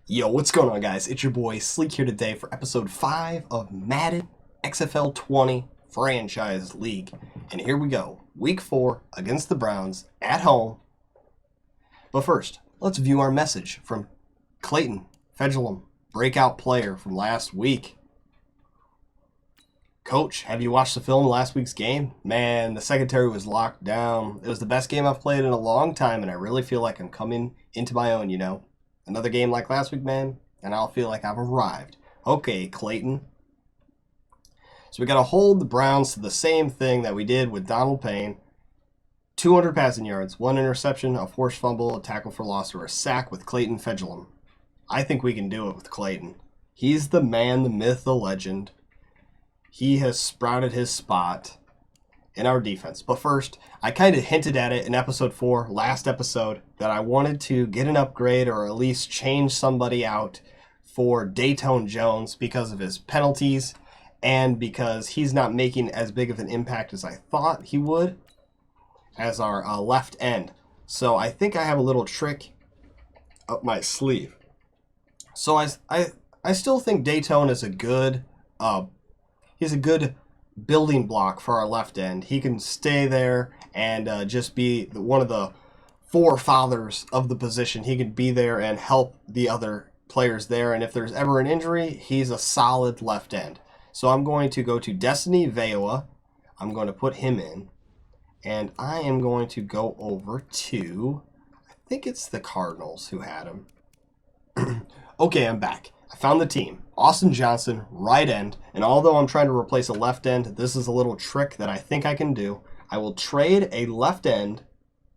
Yo, what's going on, guys? It's your boy Sleek here today for episode 5 of Madden XFL 20 Franchise League. And here we go. Week 4 against the Browns at home. But first, let's view our message from Clayton Fedulum, breakout player from last week. Coach, have you watched the film last week's game? Man, the secondary was locked down. It was the best game I've played in a long time, and I really feel like I'm coming into my own, you know? Another game like last week, man, and I'll feel like I've arrived. Okay, Clayton. So we got to hold the Browns to the same thing that we did with Donald Payne. 200 passing yards, 1 interception, a forced fumble, a tackle for loss, or a sack with Clayton Fedulum. I think we can do it with Clayton. He's the man, the myth, the legend. He has sprouted his spot in our defense. But first, I kind of hinted at it in episode 4, last episode, that I wanted to get an upgrade or at least change somebody out for Dayton Jones because of his penalties and because he's not making as big of an impact as I thought he would as our left end. So I think I have a little trick up my sleeve. So I still think Dayton is a good he's a good building block for our left end. He can stay there and just be one of the forefathers of the position. He can be there and help the other players there. And if there's ever an injury, he's a solid left end. So I'm going to go to Destiny Veoa. I'm going to put him in. And I am going to go over to, I think it's the Cardinals who had him. Okay, I'm back. I found the team. Austin Johnson, right end. And although I'm trying to replace a left end, this is a little trick that I think I can do. I will trade a left end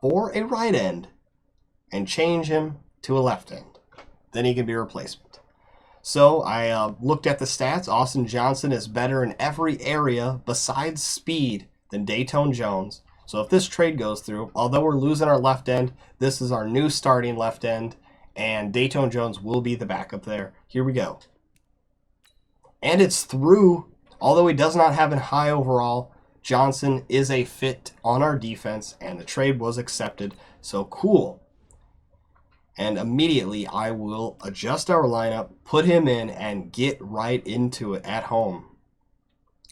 for a right end and change him to a left end. Then he can be a replacement. So I looked at the stats. Austin Johnson is better in every area besides speed than Dayton Jones. So if this trade goes through, although we're losing our left end, this is our new starting left end. And Dayton Jones will be the backup there. Here we go. And it's through. Although he does not have a high overall, Johnson is a fit on our defense, and the trade was accepted. So cool. And immediately I will adjust our lineup, put him in, and get right into it at home.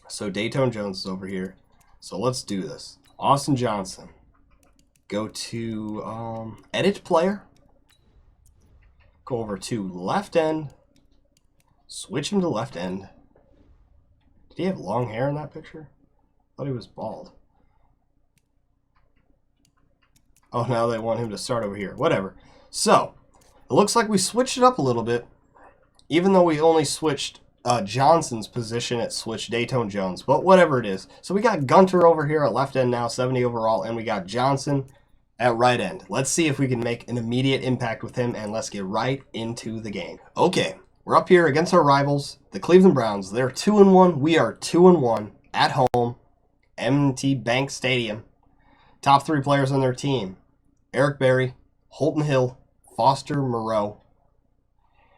So Dayton Jones is over here. So let's do this. Austin Johnson. Go to edit player. Go over to left end. Switch him to left end. Did he have long hair in that picture? I thought he was bald. Oh, now they want him to start over here. Whatever. So, it looks like we switched it up a little bit. Even though we only switched Johnson's position, it switched Dayton Jones. But whatever it is. So we got Gunter over here at left end now, 70 overall. And we got Johnson at right end. Let's see if we can make an immediate impact with him, and let's get right into the game. Okay, we're up here against our rivals, the Cleveland Browns. They're 2-1. We are 2-1 at home, M&T Bank Stadium. Top 3 players on their team: Eric Berry, Holton Hill, Foster Moreau.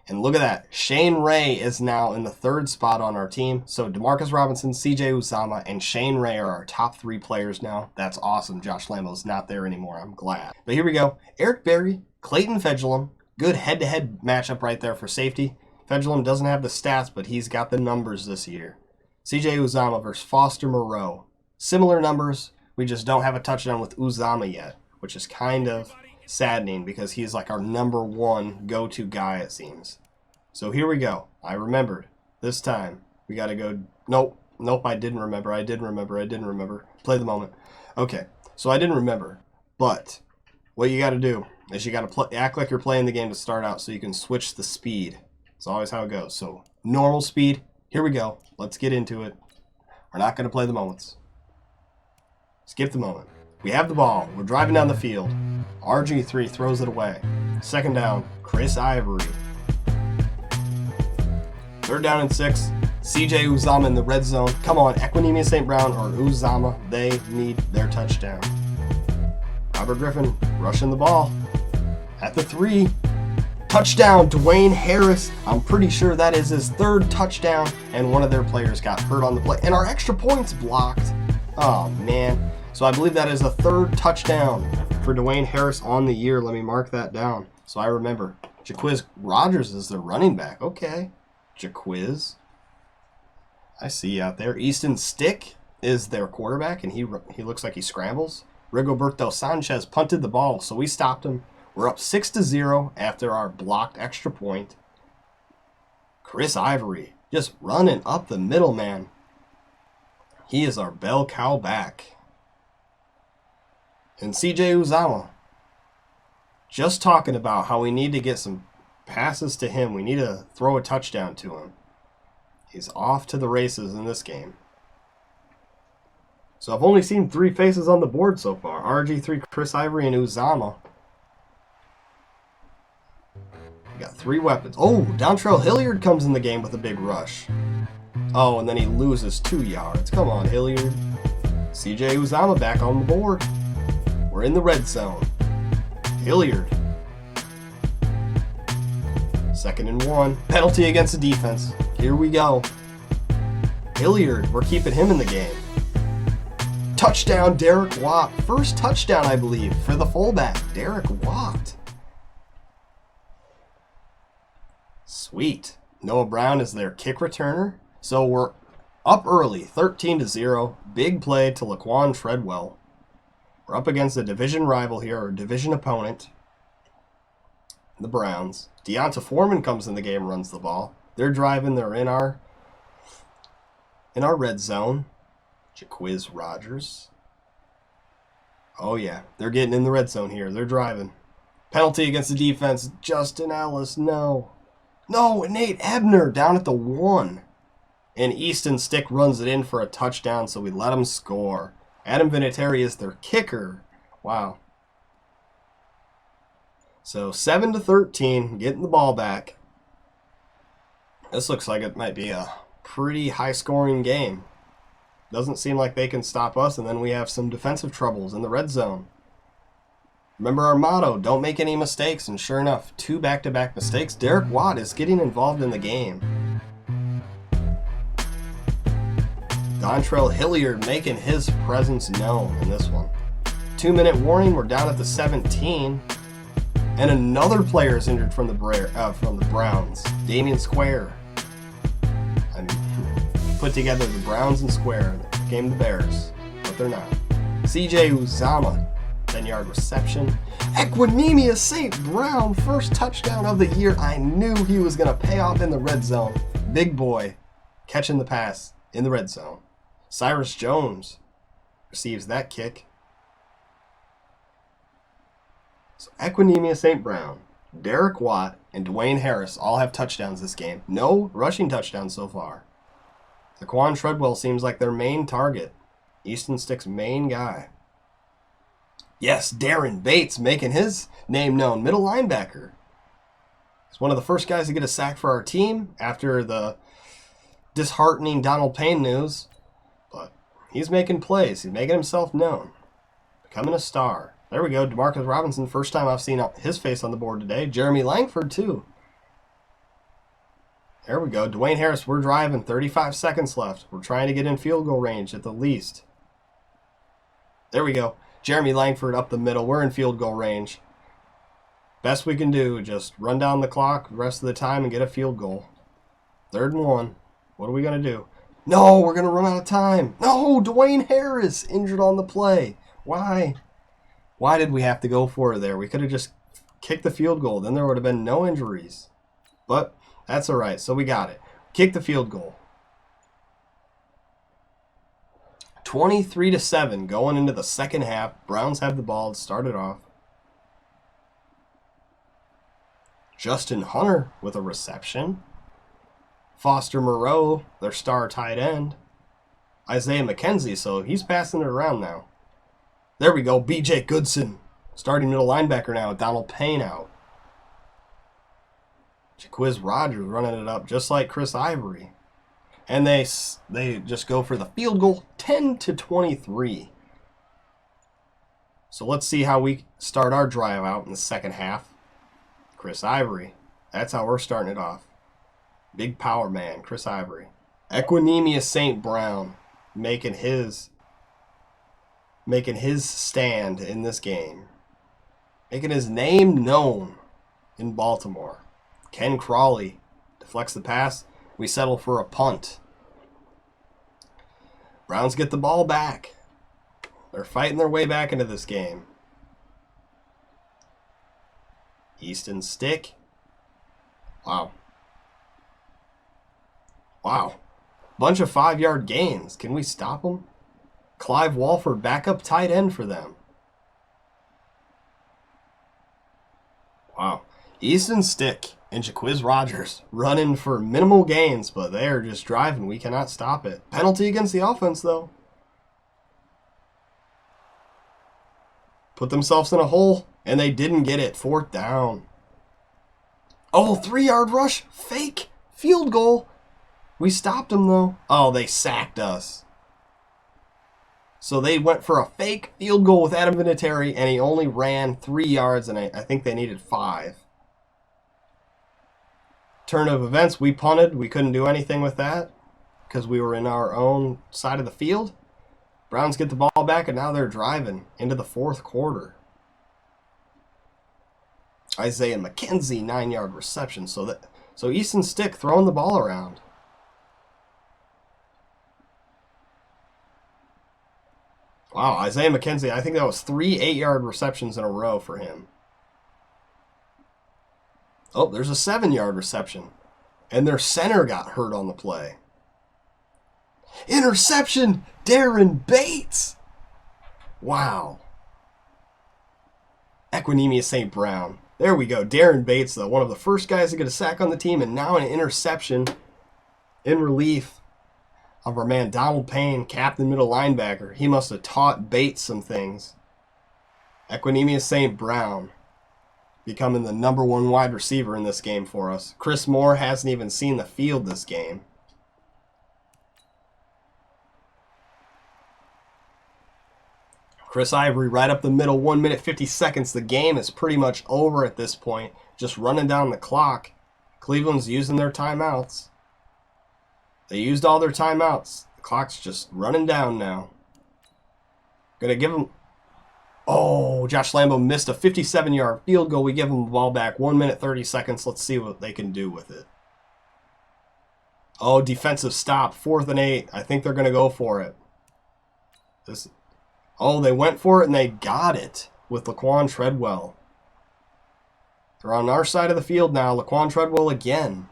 And look at that. Shane Ray is now in the 3rd spot on our team. So DeMarcus Robinson, CJ Uzomah, and Shane Ray are our top 3 players now. That's awesome. Josh Lambo's not there anymore. I'm glad. But here we go. Eric Berry, Clayton Fedulum. Good head-to-head matchup right there for safety. Fedulum doesn't have the stats, but he's got the numbers this year. CJ Uzomah versus Foster Moreau. Similar numbers. We just don't have a touchdown with Uzomah yet, which is kind of saddening because he's like our #1 go-to guy, it seems. So here we go. I remembered. This time, we got to go. Nope, I didn't remember. I didn't remember. Play the moment. Okay, so I didn't remember. But what you got to do is you got to act like you're playing the game to start out so you can switch the speed. It's always how it goes. So normal speed. Here we go. Let's get into it. We're not going to play the moments. Skip the moment. We have the ball. We're driving down the field. RG3 throws it away. 2nd down, Chris Ivory. 3rd down and 6. CJ Uzomah in the red zone. Come on, Equinemius St. Brown or Uzomah. They need their touchdown. Robert Griffin rushing the ball. At the 3. Touchdown, Dwayne Harris. I'm pretty sure that is his 3rd touchdown. And one of their players got hurt on the play. And our extra points blocked. Oh, man. So I believe that is the 3rd touchdown for Dwayne Harris on the year. Let me mark that down so I remember. Jaquiz Rogers is their running back. Okay. Jaquiz. I see you out there. Easton Stick is their quarterback, and he looks like he scrambles. Rigoberto Sanchez punted the ball, so we stopped him. We're up 6-0 after our blocked extra point. Chris Ivory just running up the middle, man. He is our bell cow back. And CJ Uzama, just talking about how we need to get some passes to him. We need to throw a touchdown to him. He's off to the races in this game. So I've only seen 3 faces on the board so far. RG3, Chris Ivory, and Uzama. We got 3 weapons. Oh, Dontrell Hilliard comes in the game with a big rush. Oh, and then he loses 2 yards. Come on, Hilliard. CJ Uzama back on the board. We're in the red zone. Hilliard. 2nd and 1. Penalty against the defense. Here we go. Hilliard, we're keeping him in the game. Touchdown, Derek Watt. First touchdown, I believe, for the fullback, Derek Watt. Sweet. Noah Brown is their kick returner. So we're up early, 13-0. Big play to Laquan Treadwell. We're up against a division rival here, or division opponent. The Browns. Deonta Foreman comes in the game, runs the ball. They're driving. They're in our red zone. Jaquiz Rogers. Oh, yeah. They're getting in the red zone here. They're driving. Penalty against the defense. Justin Ellis. No. No, Nate Ebner down at the 1. And Easton Stick runs it in for a touchdown, so we let him score. Adam Vinatieri is their kicker. Wow. So 7-13, getting the ball back. This looks like it might be a pretty high-scoring game. Doesn't seem like they can stop us, and then we have some defensive troubles in the red zone. Remember our motto, don't make any mistakes, and sure enough, 2 back-to-back mistakes. Derek Watt is getting involved in the game. Dontrell Hilliard making his presence known in this one. 2-minute warning, we're down at the 17. And another player is injured from the Browns, Damian Square. Put together the Browns and Square, game the Bears, but they're not. CJ Uzama, 10-yard reception. Equinemius St. Brown, first touchdown of the year. I knew he was going to pay off in the red zone. Big boy, catching the pass in the red zone. Cyrus Jones receives that kick. So Equinemius St. Brown, Derek Watt, and Dwayne Harris all have touchdowns this game. No rushing touchdowns so far. Laquan Treadwell seems like their main target. Easton Stick's main guy. Yes, Darren Bates making his name known. Middle linebacker. He's one of the first guys to get a sack for our team after the disheartening Donald Payne news. But he's making plays. He's making himself known. Becoming a star. There we go. DeMarcus Robinson. First time I've seen his face on the board today. Jeremy Langford, too. There we go. Dwayne Harris, we're driving. 35 seconds left. We're trying to get in field goal range at the least. There we go. Jeremy Langford up the middle. We're in field goal range. Best we can do, just run down the clock the rest of the time and get a field goal. 3rd and 1. What are we going to do? No, we're going to run out of time. No, Dwayne Harris injured on the play. Why? Why did we have to go for it there? We could have just kicked the field goal. Then there would have been no injuries. But that's all right. So we got it. Kick the field goal. 23-7 going into the second half. Browns have the ball to start it off. Justin Hunter with a reception. Foster Moreau, their star tight end. Isaiah McKenzie, so he's passing it around now. There we go. B.J. Goodson, starting middle linebacker now with Donald Payne out. Jaquiz Rogers running it up just like Chris Ivory. And they just go for the field goal, 10-23. So let's see how we start our drive out in the second half. Chris Ivory. That's how we're starting it off. Big power man, Chris Ivory. Equinemius St. Brown making his stand in this game. Making his name known. in Baltimore. Ken Crawley deflects the pass. We settle for a punt. Browns get the ball back. They're fighting their way back into this game. Easton stick. Wow. Wow. Bunch of 5-yard gains. Can we stop them? Clive Walford, backup tight end for them. Wow. Easton stick and Jaquiz Rogers running for minimal gains, but they're just driving. We cannot stop it. Penalty against the offense, though. Put themselves in a hole, and they didn't get it. 4th down. Oh, 3-yard rush. Fake. Field goal. We stopped them, though. Oh, they sacked us. So they went for a fake field goal with Adam Vinatieri, and he only ran 3 yards, and I think they needed 5. Turn of events, we punted. We couldn't do anything with that because we were in our own side of the field. Browns get the ball back, and now they're driving into the 4th quarter. Isaiah McKenzie, 9-yard reception. So Easton Stick throwing the ball around. Wow, Isaiah McKenzie, I think that was 3 8-yard receptions in a row for him. Oh, there's a 7-yard reception. And their center got hurt on the play. Interception! Darren Bates! Wow. Equinemius St. Brown. There we go. Darren Bates, though, one of the first guys to get a sack on the team, and now an interception in relief of our man Donald Payne, captain middle linebacker. He must have taught Bates some things. Equinemius St. Brown becoming the #1 wide receiver in this game for us. Chris Moore hasn't even seen the field this game. Chris Ivory right up the middle, 1 minute 50 seconds. The game is pretty much over at this point. Just running down the clock. Cleveland's using their timeouts. They used all their timeouts. The clock's just running down now. Gonna give them... Oh, Josh Lambo missed a 57-yard field goal. We give them the ball back. 1 minute 30 seconds. Let's see what they can do with it. Oh, defensive stop. 4th and 8. I think they're going to go for it. Oh, they went for it and they got it with Laquan Treadwell. They're on our side of the field now. Laquan Treadwell again.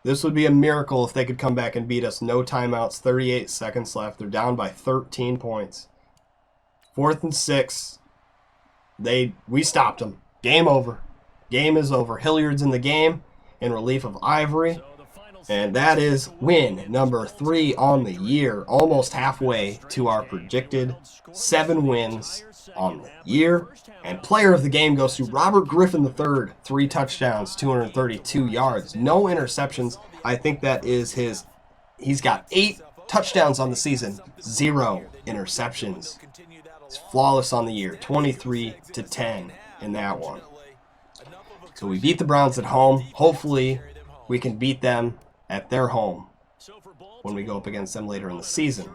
This would be a miracle if they could come back and beat us. No timeouts, 38 seconds left. They're down by 13 points. 4th and 6. We stopped them. Game over. Game is over. Hilliard's in the game in relief of Ivory. And that is win number 3 on the year. Almost halfway to our predicted 7 wins on the year. And player of the game goes to Robert Griffin III. 3 touchdowns, 232 yards, no interceptions. I think that is he's got 8 touchdowns on the season, 0 interceptions. He's flawless on the year, 23-10 in that one. So we beat the Browns at home. Hopefully we can beat them at their home when we go up against them later in the season.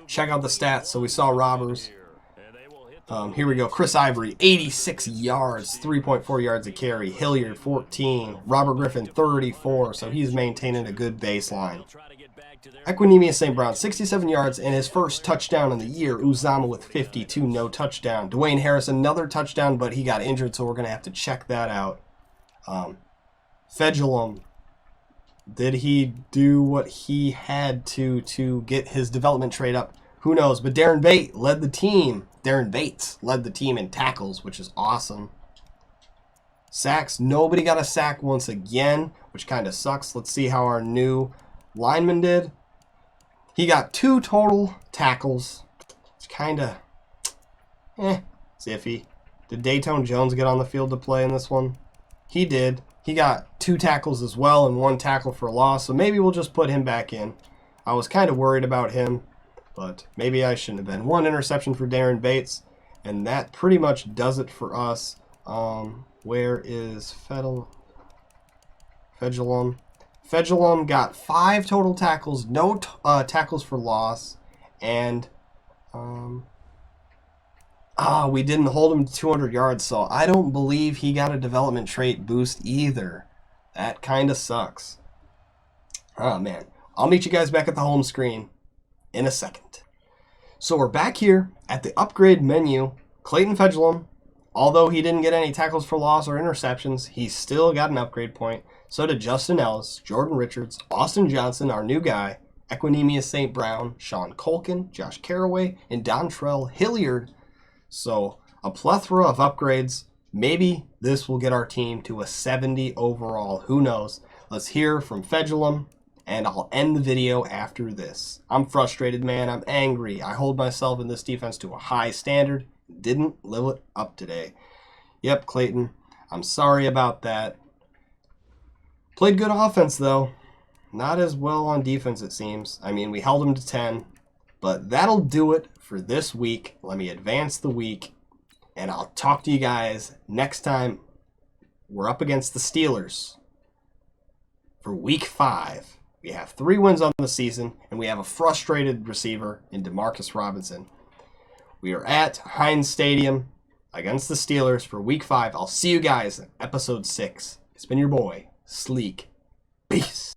Check out the stats. So we saw Robbers. Here we go. Chris Ivory, 86 yards, 3.4 yards a carry. Hilliard, 14. Robert Griffin, 34. So he's maintaining a good baseline. Equinemius St. Brown, 67 yards, and his first touchdown in the year. Uzama with 52, no touchdown. Dwayne Harris, another touchdown, but he got injured, so we're going to have to check that out. Fedulum, did he do what he had to get his development trade up? Who knows? But Darren Bates led the team in tackles, which is awesome. Sacks, nobody got a sack once again, which kind of sucks. Let's see how our new lineman did. He got 2 total tackles. It's kind of iffy. Did Dayton Jones get on the field to play in this one? He did. He got 2 tackles as well and 1 tackle for loss, so maybe we'll just put him back in. I was kind of worried about him, but maybe I shouldn't have been. 1 interception for Darren Bates, and that pretty much does it for us. Where is Fedulum? Fedulum got 5 total tackles, no tackles for loss, and we didn't hold him to 200 yards, so I don't believe he got a development trait boost either. That kind of sucks. Oh, man. I'll meet you guys back at the home screen in a second. So we're back here at the upgrade menu. Clayton Fedulum, although he didn't get any tackles for loss or interceptions, he still got an upgrade point. So did Justin Ellis, Jordan Richards, Austin Johnson, our new guy, Equinemius St. Brown, Sean Colkin, Josh Caraway, and Dontrell Hilliard. So a plethora of upgrades. Maybe this will get our team to a 70 overall. Who knows? Let's hear from Fedulum, and I'll end the video after this. I'm frustrated, man. I'm angry. I hold myself in this defense to a high standard. Didn't live it up today. Yep, Clayton. I'm sorry about that. Played good offense, though. Not as well on defense, it seems. I mean, we held them to 10. But that'll do it for this week. Let me advance the week. And I'll talk to you guys next time we're up against the Steelers for week 5. We have 3 wins on the season, and we have a frustrated receiver in Demarcus Robinson. We are at Heinz Stadium against the Steelers for week 5. I'll see you guys in episode 6. It's been your boy, Sleek. Peace.